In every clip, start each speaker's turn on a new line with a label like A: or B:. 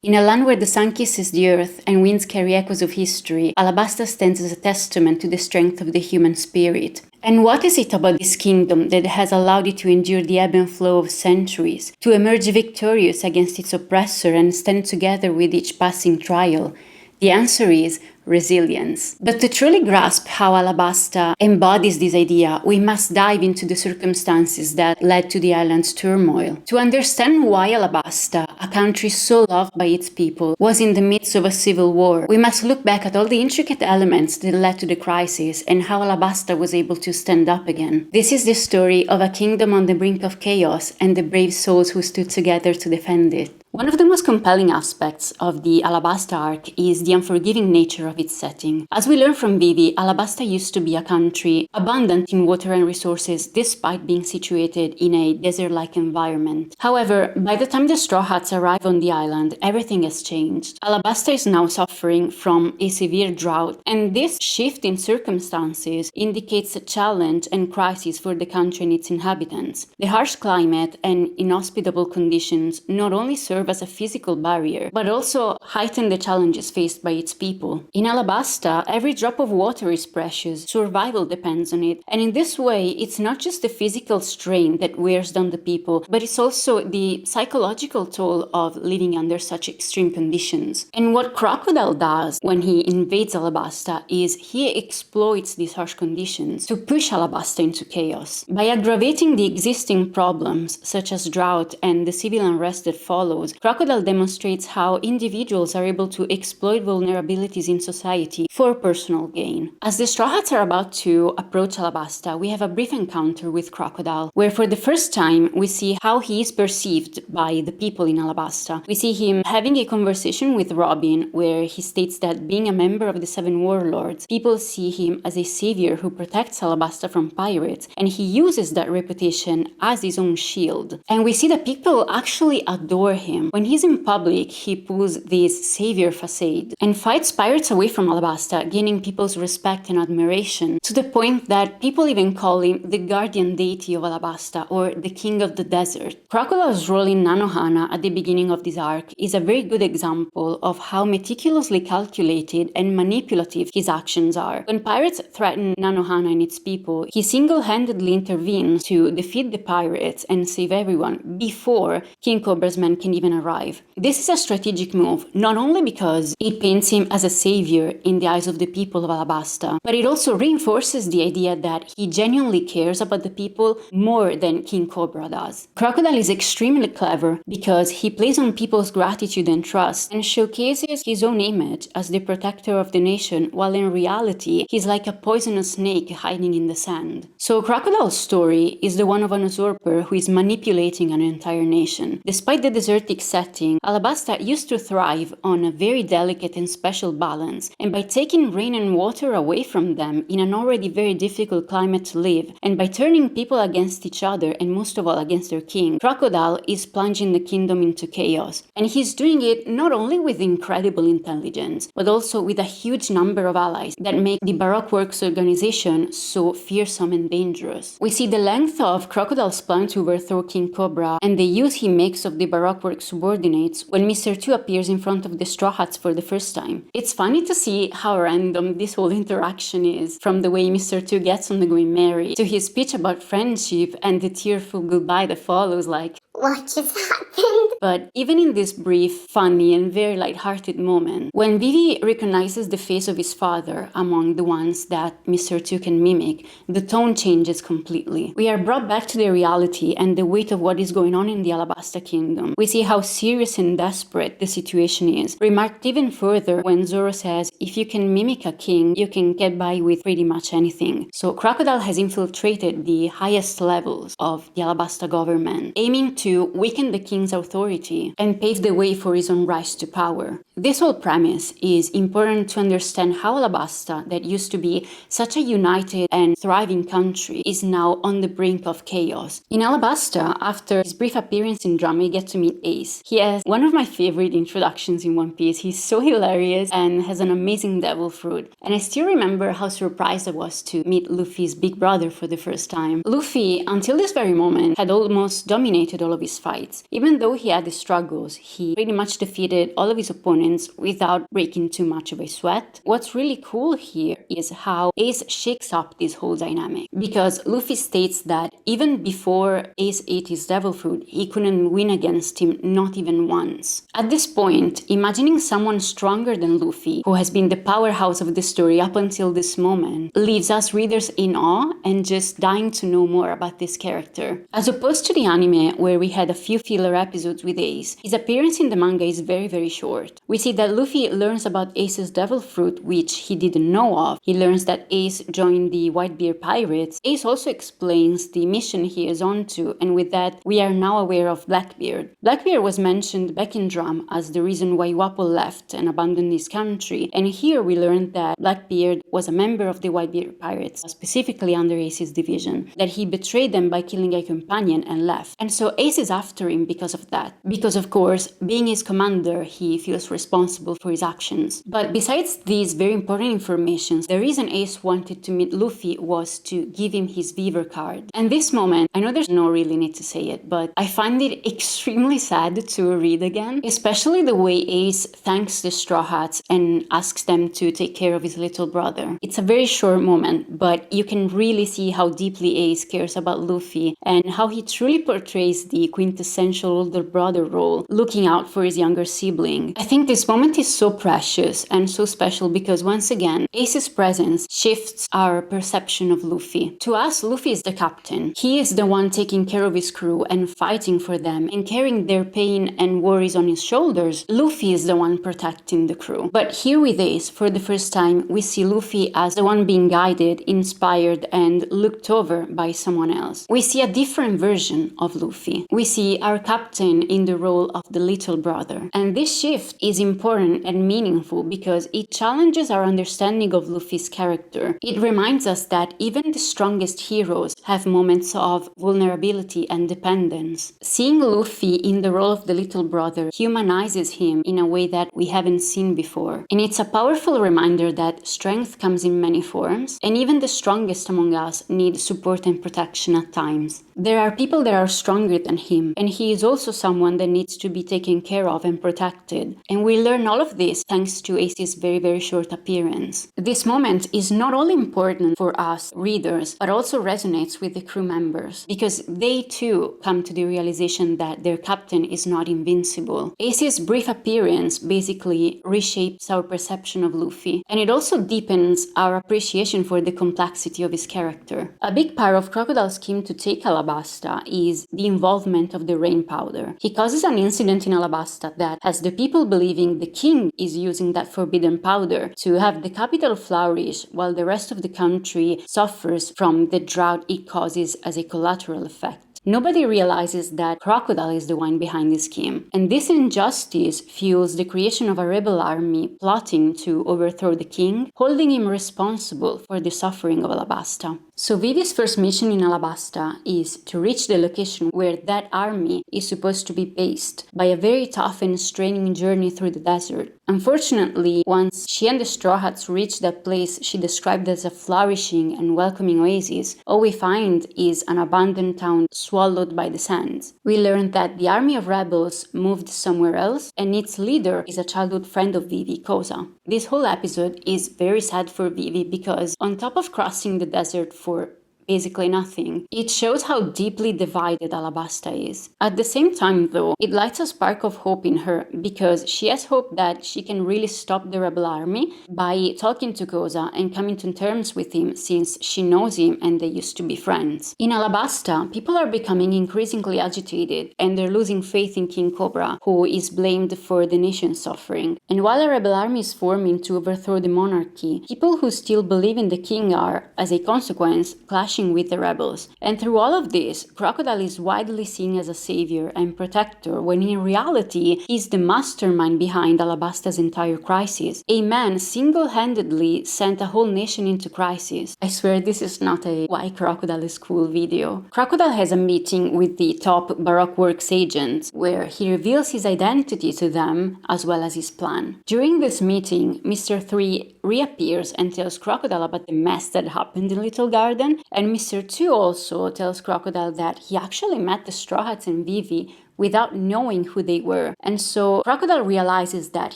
A: In a land where the sun kisses the earth and winds carry echoes of history, Alabasta stands as a testament to the strength of the human spirit. And what is it about this kingdom that has allowed it to endure the ebb and flow of centuries, to emerge victorious against its oppressor and stand together with each passing trial? The answer is resilience. But to truly grasp how Alabasta embodies this idea, we must dive into the circumstances that led to the island's turmoil. To understand why Alabasta, a country so loved by its people, was in the midst of a civil war, we must look back at all the intricate elements that led to the crisis and how Alabasta was able to stand up again. This is the story of a kingdom on the brink of chaos and the brave souls who stood together to defend it. One of the most compelling aspects of the Alabasta arc is the unforgiving nature of its setting. As we learn from Vivi, Alabasta used to be a country abundant in water and resources despite being situated in a desert-like environment. However, by the time the Straw Hats arrive on the island, everything has changed. Alabasta is now suffering from a severe drought, and this shift in circumstances indicates a challenge and crisis for the country and its inhabitants. The harsh climate and inhospitable conditions not only serve as a physical barrier, but also heighten the challenges faced by its people. In Alabasta, every drop of water is precious, survival depends on it, and in this way, it's not just the physical strain that wears down the people, but it's also the psychological toll of living under such extreme conditions. And what Crocodile does when he invades Alabasta is he exploits these harsh conditions to push Alabasta into chaos. By aggravating the existing problems, such as drought and the civil unrest that follows, Crocodile demonstrates how individuals are able to exploit vulnerabilities in society for personal gain. As the Straw Hats are about to approach Alabasta, we have a brief encounter with Crocodile, where for the first time we see how he is perceived by the people in Alabasta. We see him having a conversation with Robin, where he states that being a member of the Seven Warlords, people see him as a savior who protects Alabasta from pirates, and he uses that reputation as his own shield. And we see that people actually adore him. When he's in public, he pulls this savior facade and fights pirates away from Alabasta, gaining people's respect and admiration, to the point that people even call him the guardian deity of Alabasta, or the king of the desert. Crocodile's role in Nanohana at the beginning of this arc is a very good example of how meticulously calculated and manipulative his actions are. When pirates threaten Nanohana and its people, he single-handedly intervenes to defeat the pirates and save everyone before King Cobra's men can even arrive. This is a strategic move, not only because it paints him as a savior in the eyes of the people of Alabasta, but it also reinforces the idea that he genuinely cares about the people more than King Cobra does. Crocodile is extremely clever because he plays on people's gratitude and trust and showcases his own image as the protector of the nation, while in reality he's like a poisonous snake hiding in the sand. So Crocodile's story is the one of an usurper who is manipulating an entire nation. Despite the desertic setting, Alabasta used to thrive on a very delicate and special balance, and by taking rain and water away from them in an already very difficult climate to live, and by turning people against each other and most of all against their king, Crocodile is plunging the kingdom into chaos. And he's doing it not only with incredible intelligence, but also with a huge number of allies that make the Baroque Works organization so fearsome and dangerous. We see the length of Crocodile's plan to overthrow King Cobra and the use he makes of the Baroque Works subordinates when Mr. 2 appears in front of the Straw Hats for the first time. It's funny to see how random this whole interaction is, from the way Mr. 2 gets on the Going Merry, to his speech about friendship and the tearful goodbye that follows, like,
B: what just happened?
A: But even in this brief, funny, and very light-hearted moment, when Vivi recognizes the face of his father among the ones that Mr. 2 can mimic, the tone changes completely. We are brought back to the reality and the weight of what is going on in the Alabasta kingdom. We see how serious and desperate the situation is, remarked even further when Zoro says, if you can mimic a king, you can get by with pretty much anything. So Crocodile has infiltrated the highest levels of the Alabasta government, aiming to weaken the king's authority and pave the way for his own rise to power. This whole premise is important to understand how Alabasta, that used to be such a united and thriving country, is now on the brink of chaos. In Alabasta, after his brief appearance in drama, we get to meet Ace. He has one of my favorite introductions in One Piece. He's so hilarious and has an amazing devil fruit. And I still remember how surprised I was to meet Luffy's big brother for the first time. Luffy, until this very moment, had almost dominated all of of his fights. Even though he had his struggles, he pretty much defeated all of his opponents without breaking too much of a sweat. What's really cool here is how Ace shakes up this whole dynamic, because Luffy states that even before Ace ate his devil fruit, he couldn't win against him, not even once. At this point, imagining someone stronger than Luffy, who has been the powerhouse of the story up until this moment, leaves us readers in awe and just dying to know more about this character. As opposed to the anime, where we had a few filler episodes with Ace, his appearance in the manga is very, very short. We see that Luffy learns about Ace's devil fruit, which he didn't know of. He learns that Ace joined the Whitebeard Pirates. Ace also explains the mission he is on to, and with that, we are now aware of Blackbeard. Blackbeard was mentioned back in Drum as the reason why Wapol left and abandoned his country, and here we learned that Blackbeard was a member of the Whitebeard Pirates, specifically under Ace's division, that he betrayed them by killing a companion and left. And so Ace is after him because of that. Because of course, being his commander, he feels responsible for his actions. But besides these very important information, the reason Ace wanted to meet Luffy was to give him his Weaver card. And this moment, I know there's no really need to say it, but I find it extremely sad to read again, especially the way Ace thanks the Straw Hats and asks them to take care of his little brother. It's a very short moment, but you can really see how deeply Ace cares about Luffy and how he truly portrays the quintessential older brother role, looking out for his younger sibling. I think this moment is so precious and so special because once again, Ace's presence shifts our perception of Luffy. To us, Luffy is the captain. He is the one taking care of his crew and fighting for them and carrying their pain and worries on his shoulders. Luffy is the one protecting the crew. But here with Ace, for the first time, we see Luffy as the one being guided, inspired, and looked over by someone else. We see a different version of Luffy. We see our captain in the role of the little brother. And this shift is important and meaningful because it challenges our understanding of Luffy's character. It reminds us that even the strongest heroes have moments of vulnerability and dependence. Seeing Luffy in the role of the little brother humanizes him in a way that we haven't seen before. And it's a powerful reminder that strength comes in many forms, and even the strongest among us need support and protection at times. There are people that are stronger than him, and he is also someone that needs to be taken care of and protected. And we learn all of this thanks to Ace's very, very short appearance. This moment is not only important for us readers, but also resonates with the crew members, because they too come to the realization that their captain is not invincible. Ace's brief appearance basically reshapes our perception of Luffy, and it also deepens our appreciation for the complexity of his character. A big part of Crocodile's scheme to take Alabasta is the involvement of the rain powder. He causes an incident in Alabasta that has the people believing the king is using that forbidden powder to have the capital flourish while the rest of the country suffers from the drought it causes as a collateral effect. Nobody realizes that Crocodile is the one behind this scheme, and this injustice fuels the creation of a rebel army plotting to overthrow the king, holding him responsible for the suffering of Alabasta. So Vivi's first mission in Alabasta is to reach the location where that army is supposed to be based by a very tough and straining journey through the desert. Unfortunately, once she and the Straw Hats reach that place she described as a flourishing and welcoming oasis, all we find is an abandoned town swallowed by the sands. We learn that the army of rebels moved somewhere else, and its leader is a childhood friend of Vivi, Koza. This whole episode is very sad for Vivi because on top of crossing the desert for basically nothing, it shows how deeply divided Alabasta is. At the same time, though, it lights a spark of hope in her because she has hope that she can really stop the rebel army by talking to Koza and coming to terms with him since she knows him and they used to be friends. In Alabasta, people are becoming increasingly agitated and they're losing faith in King Cobra, who is blamed for the nation's suffering. And while a rebel army is forming to overthrow the monarchy, people who still believe in the king are, as a consequence, clashing with the rebels. And through all of this, Crocodile is widely seen as a savior and protector, when in reality, he's the mastermind behind Alabasta's entire crisis. A man single-handedly sent a whole nation into crisis. I swear this is not a Why Crocodile is Cool video. Crocodile has a meeting with the top Baroque Works agents, where he reveals his identity to them, as well as his plan. During this meeting, Mr. 3 reappears and tells Crocodile about the mess that happened in Little Garden, and And Mr. 2 also tells Crocodile that he actually met the Straw Hats and Vivi without knowing who they were. And so Crocodile realizes that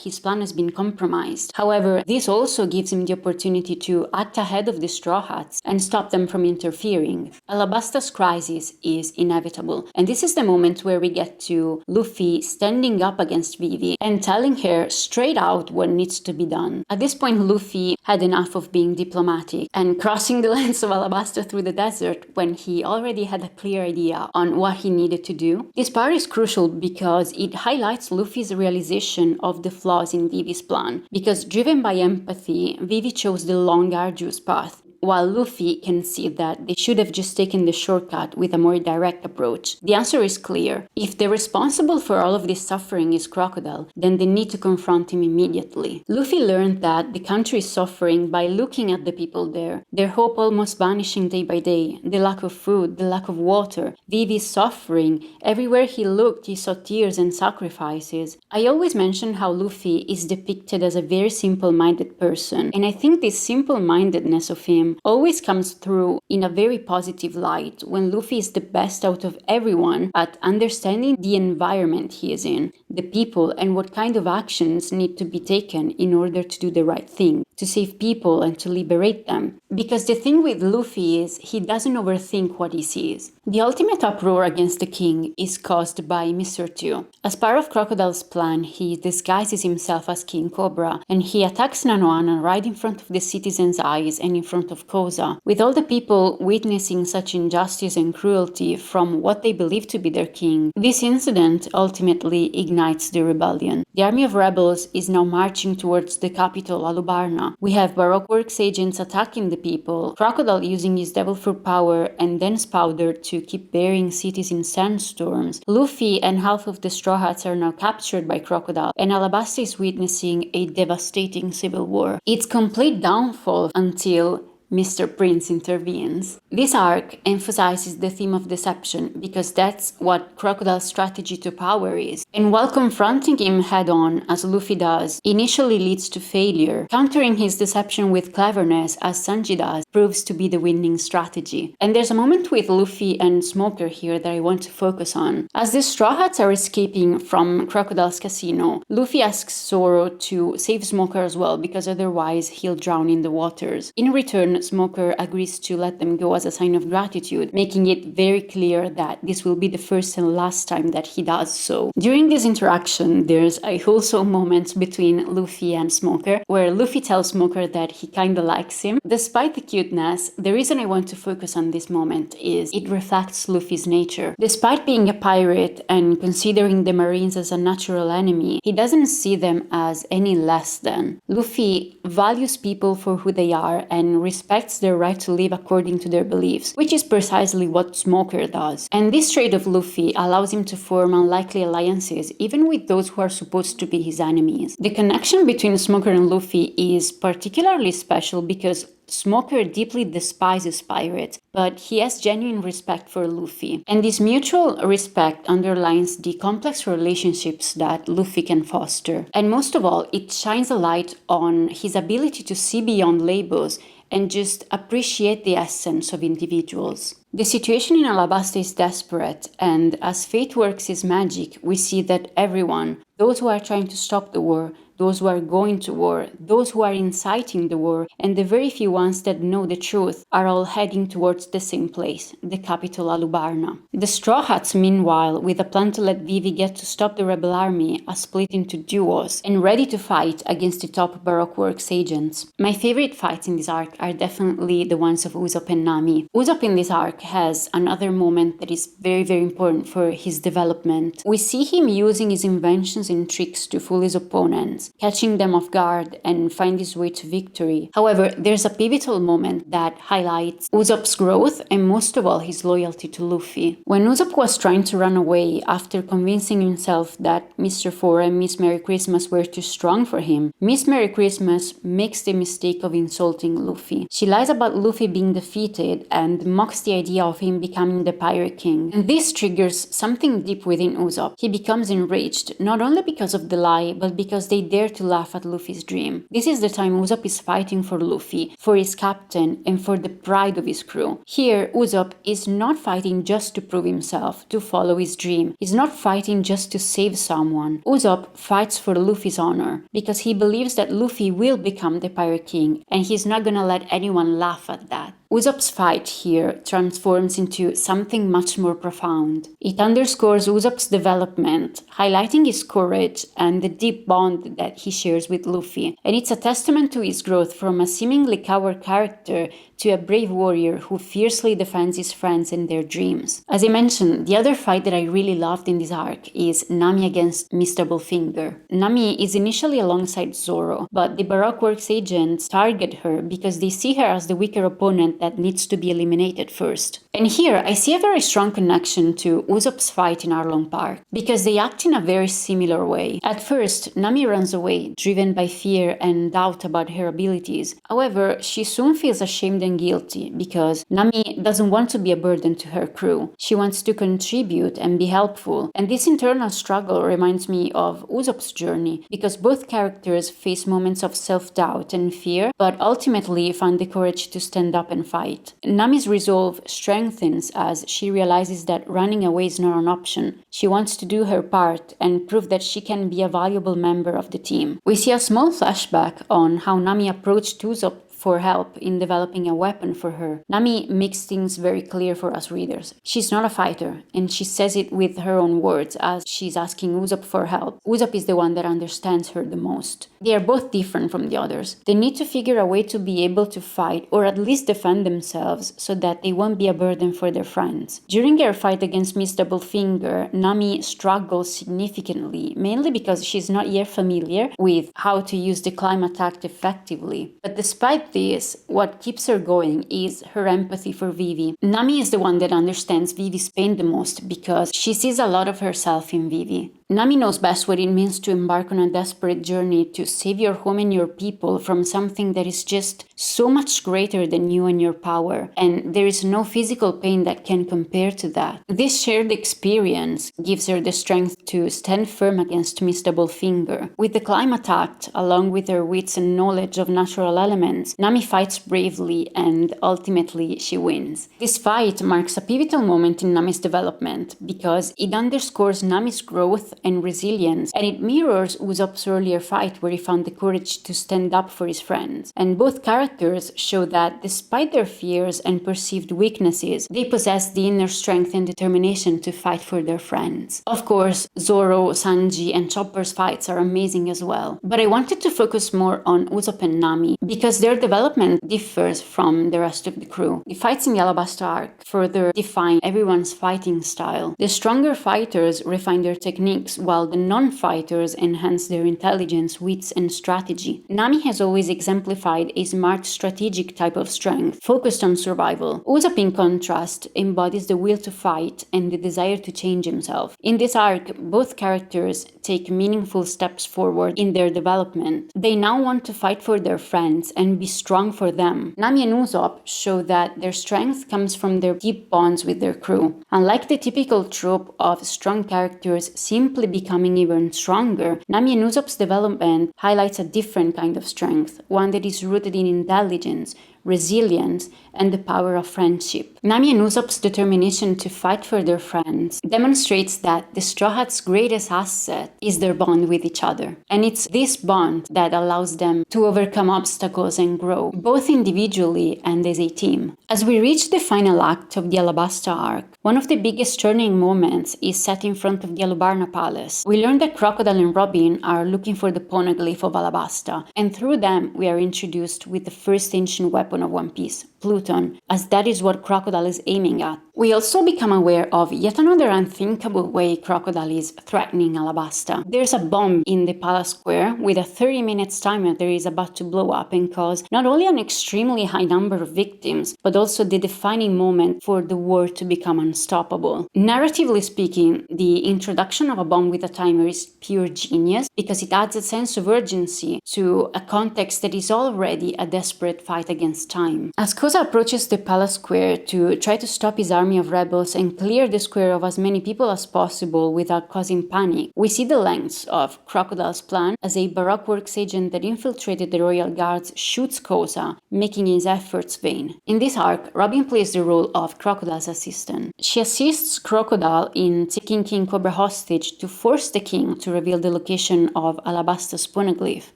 A: his plan has been compromised. However, this also gives him the opportunity to act ahead of the Straw Hats and stop them from interfering. Alabasta's crisis is inevitable. And this is the moment where we get to Luffy standing up against Vivi and telling her straight out what needs to be done. At this point, Luffy had enough of being diplomatic and crossing the lands of Alabasta through the desert when he already had a clear idea on what he needed to do. This part is crucial because it highlights Luffy's realization of the flaws in Vivi's plan. Because driven by empathy, Vivi chose the long, arduous path, while Luffy can see that they should have just taken the shortcut with a more direct approach. The answer is clear. If the responsible for all of this suffering is Crocodile, then they need to confront him immediately. Luffy learned that the country is suffering by looking at the people there, their hope almost vanishing day by day, the lack of food, the lack of water, Vivi's suffering. Everywhere he looked, he saw tears and sacrifices. I always mention how Luffy is depicted as a very simple-minded person, and I think this simple-mindedness of him always comes through in a very positive light when Luffy is the best out of everyone at understanding the environment he is in, the people, and what kind of actions need to be taken in order to do the right thing, to save people and to liberate them. Because the thing with Luffy is he doesn't overthink what he sees. The ultimate uproar against the king is caused by Mr. 2. As part of Crocodile's plan, he disguises himself as King Cobra and he attacks Nanohana right in front of the citizens' eyes and in front of Koza, with all the people witnessing such injustice and cruelty from what they believe to be their king. This incident ultimately ignites the rebellion. The army of rebels is now marching towards the capital, Alubarna. We have Baroque Works agents attacking the people, Crocodile using his devil fruit power and dense powder to keep burying cities in sandstorms. Luffy and half of the Straw Hats are now captured by Crocodile, and Alabasta is witnessing a devastating civil war. Its complete downfall until Mr. Prince intervenes. This arc emphasizes the theme of deception because that's what Crocodile's strategy to power is. And while confronting him head-on, as Luffy does, initially leads to failure, countering his deception with cleverness, as Sanji does, proves to be the winning strategy. And there's a moment with Luffy and Smoker here that I want to focus on. As the Straw Hats are escaping from Crocodile's casino, Luffy asks Zoro to save Smoker as well because otherwise he'll drown in the waters. In return, Smoker agrees to let them go as a sign of gratitude, making it very clear that this will be the first and last time that he does so. During this interaction, there's a wholesome moment between Luffy and Smoker, where Luffy tells Smoker that he kinda likes him. Despite the cuteness, the reason I want to focus on this moment is it reflects Luffy's nature. Despite being a pirate and considering the Marines as a natural enemy, he doesn't see them as any less than. Luffy values people for who they are and respects their right to live according to their beliefs, which is precisely what Smoker does. And this trait of Luffy allows him to form unlikely alliances even with those who are supposed to be his enemies. The connection between Smoker and Luffy is particularly special because Smoker deeply despises pirates, but he has genuine respect for Luffy. And this mutual respect underlines the complex relationships that Luffy can foster. And most of all, it shines a light on his ability to see beyond labels and just appreciate the essence of individuals. The situation in Alabasta is desperate, and as fate works its magic, we see that everyone, those who are trying to stop the war, those who are going to war, those who are inciting the war, and the very few ones that know the truth are all heading towards the same place, the capital Alubarna. The Straw Hats, meanwhile, with a plan to let Vivi get to stop the rebel army, are split into duos and ready to fight against the top Baroque Works agents. My favorite fights in this arc are definitely the ones of Usopp and Nami. Usopp in this arc has another moment that is very important for his development. We see him using his inventions and tricks to fool his opponents, catching them off guard and find his way to victory. However, there's a pivotal moment that highlights Usopp's growth and most of all his loyalty to Luffy. When Usopp was trying to run away after convincing himself that Mr. 4 and Miss Merry Christmas were too strong for him, Miss Merry Christmas makes the mistake of insulting Luffy. She lies about Luffy being defeated and mocks the idea idea of him becoming the Pirate King. And this triggers something deep within Usopp. He becomes enraged, not only because of the lie, but because they dare to laugh at Luffy's dream. This is the time Usopp is fighting for Luffy, for his captain, and for the pride of his crew. Here, Usopp is not fighting just to prove himself, to follow his dream. He's not fighting just to save someone. Usopp fights for Luffy's honor, because he believes that Luffy will become the Pirate King, and he's not gonna let anyone laugh at that. Usopp's fight here transforms into something much more profound. It underscores Usopp's development, highlighting his courage and the deep bond that he shares with Luffy. And it's a testament to his growth from a seemingly coward character to a brave warrior who fiercely defends his friends and their dreams. As I mentioned, the other fight that I really loved in this arc is Nami against Mr. Bullfinger. Nami is initially alongside Zoro, but the Baroque Works agents target her because they see her as the weaker opponent that needs to be eliminated first. And here, I see a very strong connection to Usopp's fight in Arlong Park, because they act in a very similar way. At first, Nami runs away, driven by fear and doubt about her abilities. However, she soon feels ashamed and guilty, because Nami doesn't want to be a burden to her crew. She wants to contribute and be helpful. And this internal struggle reminds me of Usopp's journey, because both characters face moments of self-doubt and fear, but ultimately find the courage to stand up and fight. Nami's resolve strengthens as she realizes that running away is not an option. She wants to do her part and prove that she can be a valuable member of the team. We see a small flashback on how Nami approached Usopp for help in developing a weapon for her. Nami makes things very clear for us readers. She's not a fighter, and she says it with her own words as she's asking Usopp for help. Usopp is the one that understands her the most. They are both different from the others. They need to figure a way to be able to fight, or at least defend themselves, so that they won't be a burden for their friends. During her fight against Mr. Bullfinger, Nami struggles significantly, mainly because she's not yet familiar with how to use the climate act effectively. But despite this, what keeps her going is her empathy for Vivi. Nami is the one that understands Vivi's pain the most because she sees a lot of herself in Vivi. Nami knows best what it means to embark on a desperate journey to save your home and your people from something that is just so much greater than you and your power, and there is no physical pain that can compare to that. This shared experience gives her the strength to stand firm against Mr. Bullfinger. With the climate act, along with her wits and knowledge of natural elements, Nami fights bravely and ultimately she wins. This fight marks a pivotal moment in Nami's development because it underscores Nami's growth and resilience, and it mirrors Usopp's earlier fight where he found the courage to stand up for his friends. And both characters show that despite their fears and perceived weaknesses, they possess the inner strength and determination to fight for their friends. Of course, Zoro, Sanji, and Chopper's fights are amazing as well, but I wanted to focus more on Usopp and Nami because their development differs from the rest of the crew. The fights in the Alabasta arc further define everyone's fighting style. The stronger fighters refine their techniques, while the non-fighters enhance their intelligence, wits, and strategy. Nami has always exemplified a smart, strategic type of strength, focused on survival. Usopp, in contrast, embodies the will to fight and the desire to change himself. In this arc, both characters take meaningful steps forward in their development. They now want to fight for their friends and be strong for them. Nami and Usopp show that their strength comes from their deep bonds with their crew. Unlike the typical trope of strong characters simply becoming even stronger, Nami and Usopp's development highlights a different kind of strength, one that is rooted in intelligence, resilience, and the power of friendship. Nami and Usopp's determination to fight for their friends demonstrates that the Straw Hat's greatest asset is their bond with each other. And it's this bond that allows them to overcome obstacles and grow, both individually and as a team. As we reach the final act of the Alabasta arc, one of the biggest turning moments is set in front of the Alubarna Palace. We learn that Crocodile and Robin are looking for the poneglyph of Alabasta, and through them we are introduced with the first ancient weapon of One Piece, Pluton, as that is what Crocodile is aiming at. We also become aware of yet another unthinkable way Crocodile is threatening Alabasta. There's a bomb in the palace square with a 30-minute timer that is about to blow up and cause not only an extremely high number of victims, but also the defining moment for the war to become unstoppable. Narratively speaking, the introduction of a bomb with a timer is pure genius because it adds a sense of urgency to a context that is already a desperate fight against time. As Kosa approaches the palace square to try to stop his army of rebels and clear the square of as many people as possible without causing panic. We see the lengths of Crocodile's plan as a Baroque works agent that infiltrated the royal guards shoots Kosa, making his efforts vain. In this arc, Robin plays the role of Crocodile's assistant. She assists Crocodile in taking King Cobra hostage to force the king to reveal the location of Alabasta's poneglyph.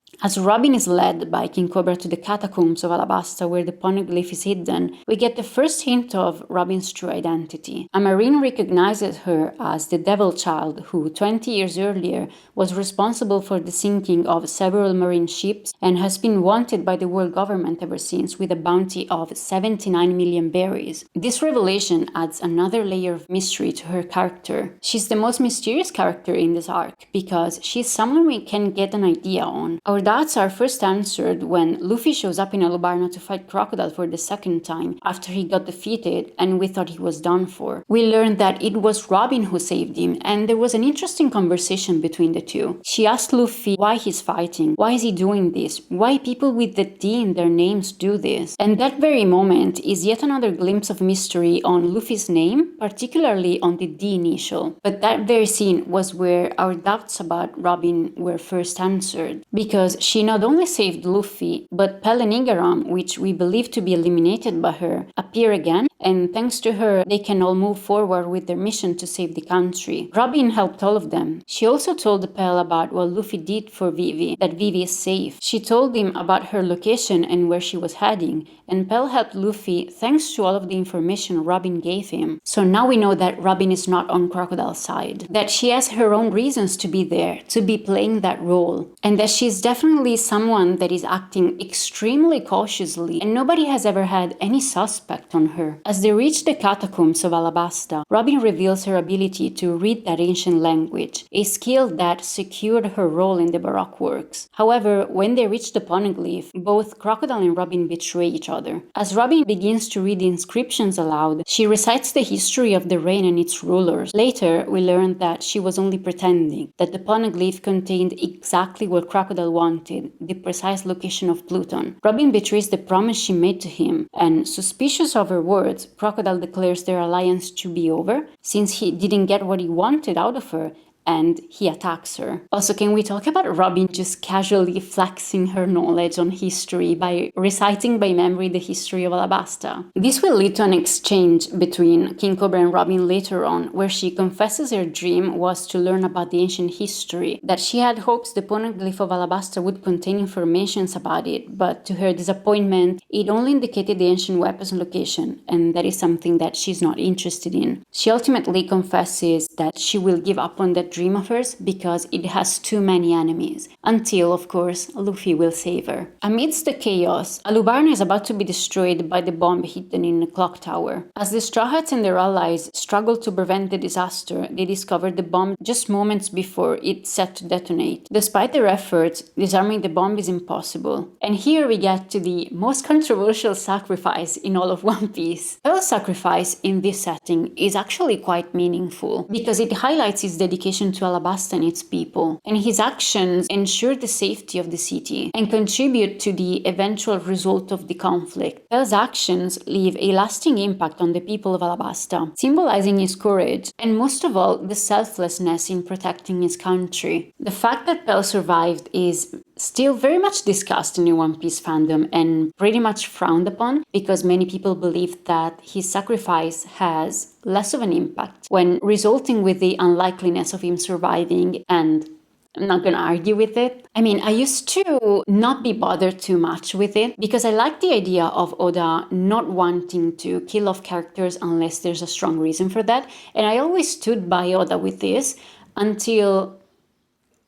A: As Robin is led by King Cobra to the catacombs of Alabasta where the poneglyph is hidden, we get the first hint of Robin's true identity. A marine recognizes her as the Devil Child who, 20 years earlier, was responsible for the sinking of several marine ships and has been wanted by the world government ever since with a bounty of 79 million berries. This revelation adds another layer of mystery to her character. She's the most mysterious character in this arc because she's someone we can get an idea on. Our doubts are first answered when Luffy shows up in Alubarna to fight Crocodile for the second time after he got defeated and we thought he was done for. We learned that it was Robin who saved him and there was an interesting conversation between the two. She asked Luffy why he's fighting, why is he doing this, why people with the D in their names do this. And that very moment is yet another glimpse of mystery on Luffy's name, particularly on the D initial. But that very scene was where our doubts about Robin were first answered, because she not only saved Luffy, but Pell and Igaram, which we believe to be eliminated by her, appear again, and thanks to her, they can all move forward with their mission to save the country. Robin helped all of them. She also told Pell about what Luffy did for Vivi, that Vivi is safe. She told him about her location and where she was heading, and Pell helped Luffy thanks to all of the information Robin gave him. So now we know that Robin is not on Crocodile's side, that she has her own reasons to be there, to be playing that role, and that she's definitely someone that is acting extremely cautiously, and nobody has ever had any suspect on her. As they reach the catacombs of Alabasta, Robin reveals her ability to read that ancient language, a skill that secured her role in the Baroque works. However, when they reach the poneglyph, both Crocodile and Robin betray each other. As Robin begins to read the inscriptions aloud, she recites the history of the reign and its rulers. Later, we learn that she was only pretending, that the poneglyph contained exactly what Crocodile wanted, the precise location of Pluton. Robin betrays the promise she made to him, and suspicious of her words, Crocodile declares their alliance to be over, since he didn't get what he wanted out of her, and he attacks her. Also, can we talk about Robin just casually flexing her knowledge on history by reciting by memory the history of Alabasta? This will lead to an exchange between King Cobra and Robin later on, where she confesses her dream was to learn about the ancient history, that she had hopes the poneglyph of Alabasta would contain informations about it, but to her disappointment, it only indicated the ancient weapon's location, and that is something that she's not interested in. She ultimately confesses that she will give up on that dream of hers because it has too many enemies, until, of course, Luffy will save her. Amidst the chaos, Alubarna is about to be destroyed by the bomb hidden in the clock tower. As the Straw Hats and their allies struggle to prevent the disaster, they discover the bomb just moments before it's set to detonate. Despite their efforts, disarming the bomb is impossible. And here we get to the most controversial sacrifice in all of One Piece. Pell's sacrifice in this setting is actually quite meaningful, because it highlights his dedication to Alabasta and its people, and his actions ensure the safety of the city and contribute to the eventual result of the conflict. Pell's actions leave a lasting impact on the people of Alabasta, symbolizing his courage and most of all the selflessness in protecting his country. The fact that Pell survived is still very much discussed in the One Piece fandom and pretty much frowned upon, because many people believe that his sacrifice has less of an impact when resulting with the unlikeliness of him surviving, and I'm not gonna argue with it. I mean, I used to not be bothered too much with it because I like the idea of Oda not wanting to kill off characters unless there's a strong reason for that, and I always stood by Oda with this until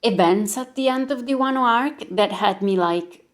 A: events at the end of the Wano arc that had me like...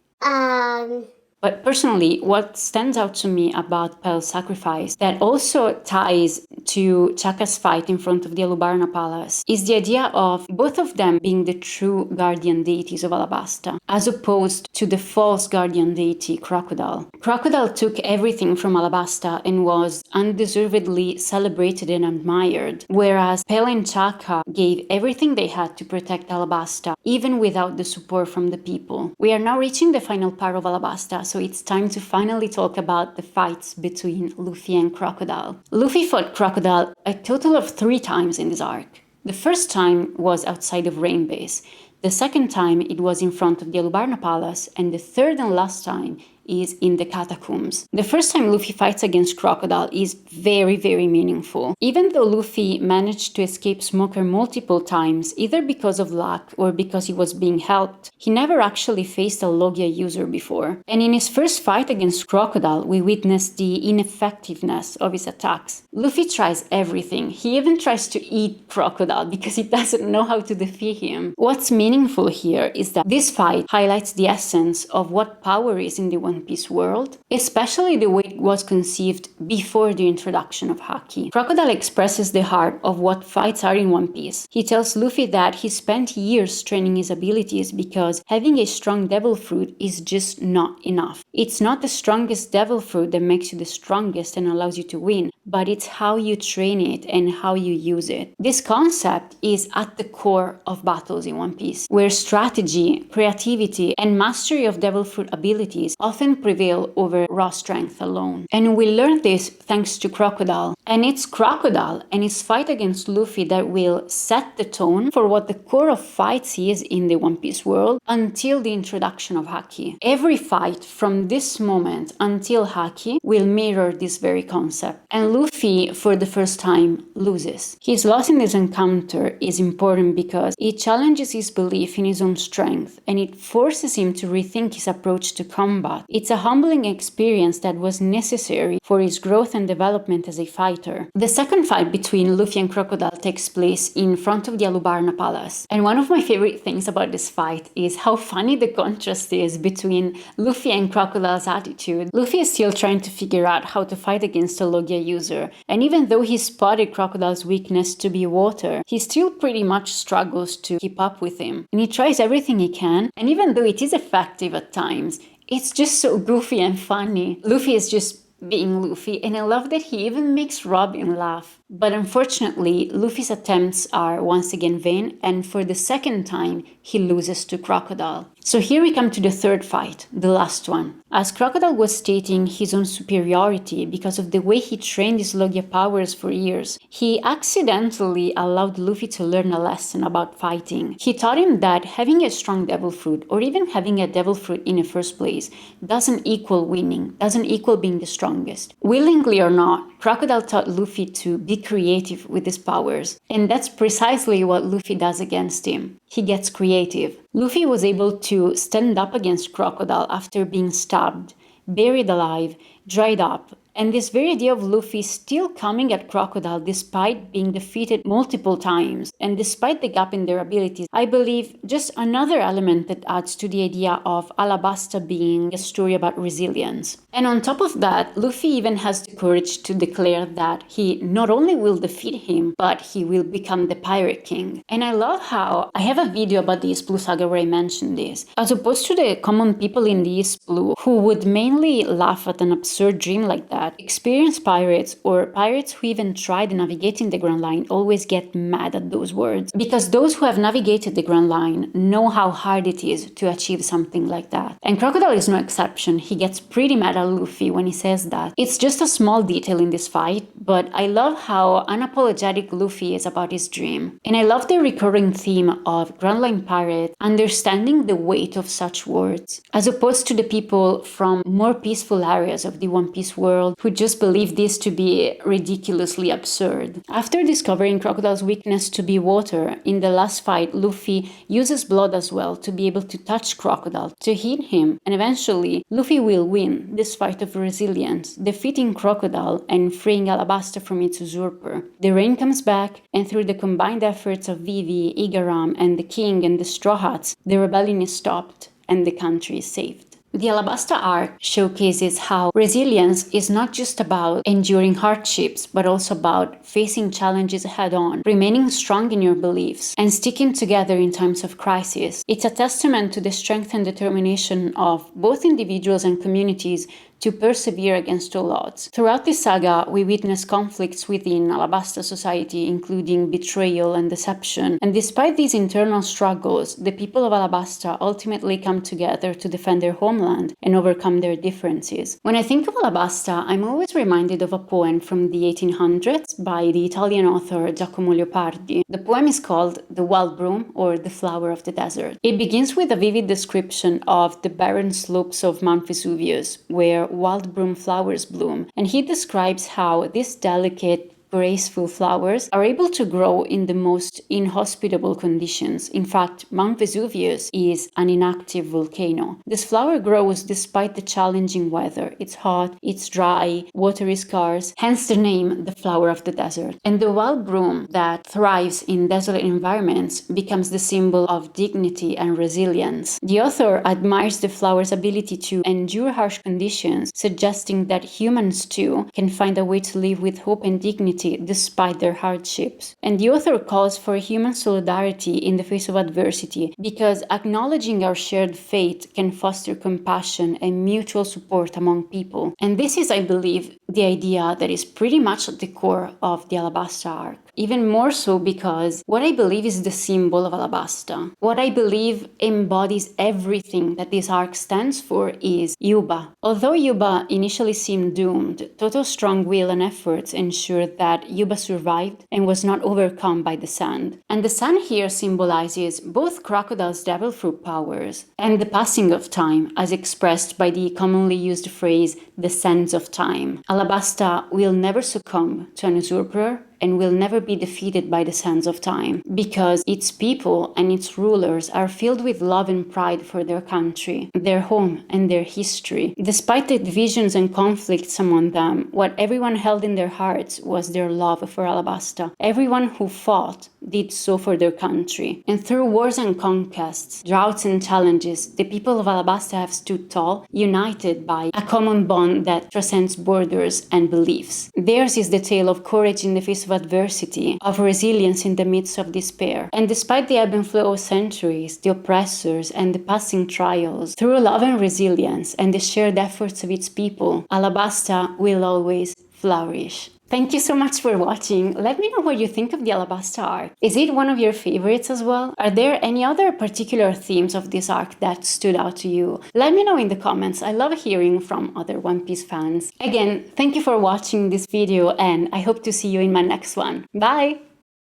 A: But personally, what stands out to me about Pell's sacrifice that also ties to Chaka's fight in front of the Alubarna Palace is the idea of both of them being the true guardian deities of Alabasta, as opposed to the false guardian deity, Crocodile. Crocodile took everything from Alabasta and was undeservedly celebrated and admired, whereas Pell and Chaka gave everything they had to protect Alabasta, even without the support from the people. We are now reaching the final part of Alabasta, so it's time to finally talk about the fights between Luffy and Crocodile. Luffy fought Crocodile a total of 3 times in this arc. The first time was outside of Rain Base, the second time it was in front of the Alabasta Palace, and the third and last time is in the catacombs. The first time Luffy fights against Crocodile is very, very meaningful. Even though Luffy managed to escape Smoker multiple times, either because of luck or because he was being helped, he never actually faced a Logia user before. And in his first fight against Crocodile, we witness the ineffectiveness of his attacks. Luffy tries everything. He even tries to eat Crocodile because he doesn't know how to defeat him. What's meaningful here is that this fight highlights the essence of what power is in the One Piece world, especially the way it was conceived before the introduction of Haki. Crocodile expresses the heart of what fights are in One Piece. He tells Luffy that he spent years training his abilities because having a strong devil fruit is just not enough. It's not the strongest devil fruit that makes you the strongest and allows you to win, but it's how you train it and how you use it. This concept is at the core of battles in One Piece, where strategy, creativity, and mastery of devil fruit abilities often prevail over raw strength alone. And we learn this thanks to Crocodile. And it's Crocodile and his fight against Luffy that will set the tone for what the core of fights is in the One Piece world until the introduction of Haki. Every fight from this moment until Haki will mirror this very concept. And Luffy, for the first time, loses. His loss in this encounter is important because it challenges his belief in his own strength and it forces him to rethink his approach to combat. It's a humbling experience that was necessary for his growth and development as a fighter. The second fight between Luffy and Crocodile takes place in front of the Alabasta Palace. And one of my favorite things about this fight is how funny the contrast is between Luffy and Crocodile's attitude. Luffy is still trying to figure out how to fight against a Logia user, and even though he spotted Crocodile's weakness to be water, he still pretty much struggles to keep up with him. And he tries everything he can, and even though it is effective at times, it's just so goofy and funny. Luffy is just being Luffy, and I love that he even makes Robin laugh. But unfortunately, Luffy's attempts are once again vain, and for the second time, he loses to Crocodile. So here we come to the third fight, the last one. As Crocodile was stating his own superiority because of the way he trained his Logia powers for years, he accidentally allowed Luffy to learn a lesson about fighting. He taught him that having a strong devil fruit, or even having a devil fruit in the first place, doesn't equal winning, doesn't equal being the strongest. Willingly or not, Crocodile taught Luffy to be creative with his powers, and that's precisely what Luffy does against him. He gets creative. Luffy was able to stand up against Crocodile after being stabbed, buried alive, dried up, and this very idea of Luffy still coming at Crocodile despite being defeated multiple times, and despite the gap in their abilities, I believe just another element that adds to the idea of Alabasta being a story about resilience. And on top of that, Luffy even has the courage to declare that he not only will defeat him, but he will become the Pirate King. And I love how I have a video about the East Blue Saga where I mentioned this. As opposed to the common people in the East Blue who would mainly laugh at an absurd dream like that, experienced pirates or pirates who even tried navigating the Grand Line always get mad at those words, because those who have navigated the Grand Line know how hard it is to achieve something like that. And Crocodile is no exception. He gets pretty mad at Luffy when he says that. It's just a small detail in this fight, but I love how unapologetic Luffy is about his dream. And I love the recurring theme of Grand Line pirates understanding the weight of such words, as opposed to the people from more peaceful areas of the One Piece world who just believe this to be ridiculously absurd. After discovering Crocodile's weakness to be water, in the last fight, Luffy uses blood as well to be able to touch Crocodile, to hit him, and eventually, Luffy will win this fight of resilience, defeating Crocodile and freeing Alabasta from its usurper. The rain comes back, and through the combined efforts of Vivi, Igaram, and the King and the Straw Hats, the rebellion is stopped, and the country is saved. The Alabasta arc showcases how resilience is not just about enduring hardships, but also about facing challenges head-on, remaining strong in your beliefs, and sticking together in times of crisis. It's a testament to the strength and determination of both individuals and communities to persevere against all odds. Throughout this saga, we witness conflicts within Alabasta society, including betrayal and deception. And despite these internal struggles, the people of Alabasta ultimately come together to defend their homeland and overcome their differences. When I think of Alabasta, I'm always reminded of a poem from the 1800s by the Italian author Giacomo Leopardi. The poem is called The Wild Broom, or The Flower of the Desert. It begins with a vivid description of the barren slopes of Mount Vesuvius, where wild broom flowers bloom, and he describes how this delicate, graceful flowers are able to grow in the most inhospitable conditions. In fact, Mount Vesuvius is an inactive volcano. This flower grows despite the challenging weather. It's hot, it's dry, water is scarce, hence the name, the flower of the desert. And the wild broom that thrives in desolate environments becomes the symbol of dignity and resilience. The author admires the flower's ability to endure harsh conditions, suggesting that humans too can find a way to live with hope and dignity despite their hardships. And the author calls for human solidarity in the face of adversity, because acknowledging our shared fate can foster compassion and mutual support among people. And this is, I believe, the idea that is pretty much at the core of the Alabasta arc. Even more so because what I believe is the symbol of Alabasta. What I believe embodies everything that this arc stands for is Yuba. Although Yuba initially seemed doomed, Toto's strong will and efforts ensured that Yuba survived and was not overcome by the sand. And the sand here symbolizes both Crocodile's devil fruit powers and the passing of time, as expressed by the commonly used phrase, the sands of time. Alabasta will never succumb to an usurper and will never be defeated by the sands of time, because its people and its rulers are filled with love and pride for their country, their home, and their history. Despite the divisions and conflicts among them, what everyone held in their hearts was their love for Alabasta. Everyone who fought did so for their country. And through wars and conquests, droughts and challenges, the people of Alabasta have stood tall, united by a common bond that transcends borders and beliefs. Theirs is the tale of courage in the face of adversity, of resilience in the midst of despair. And despite the ebb and flow of centuries, the oppressors, and the passing trials, through love and resilience and the shared efforts of its people, Alabasta will always flourish. Thank you so much for watching. Let me know what you think of the Alabasta arc. Is it one of your favorites as well? Are there any other particular themes of this arc that stood out to you? Let me know in the comments. I love hearing from other One Piece fans. Again, thank you for watching this video, and I hope to see you in my next one. Bye!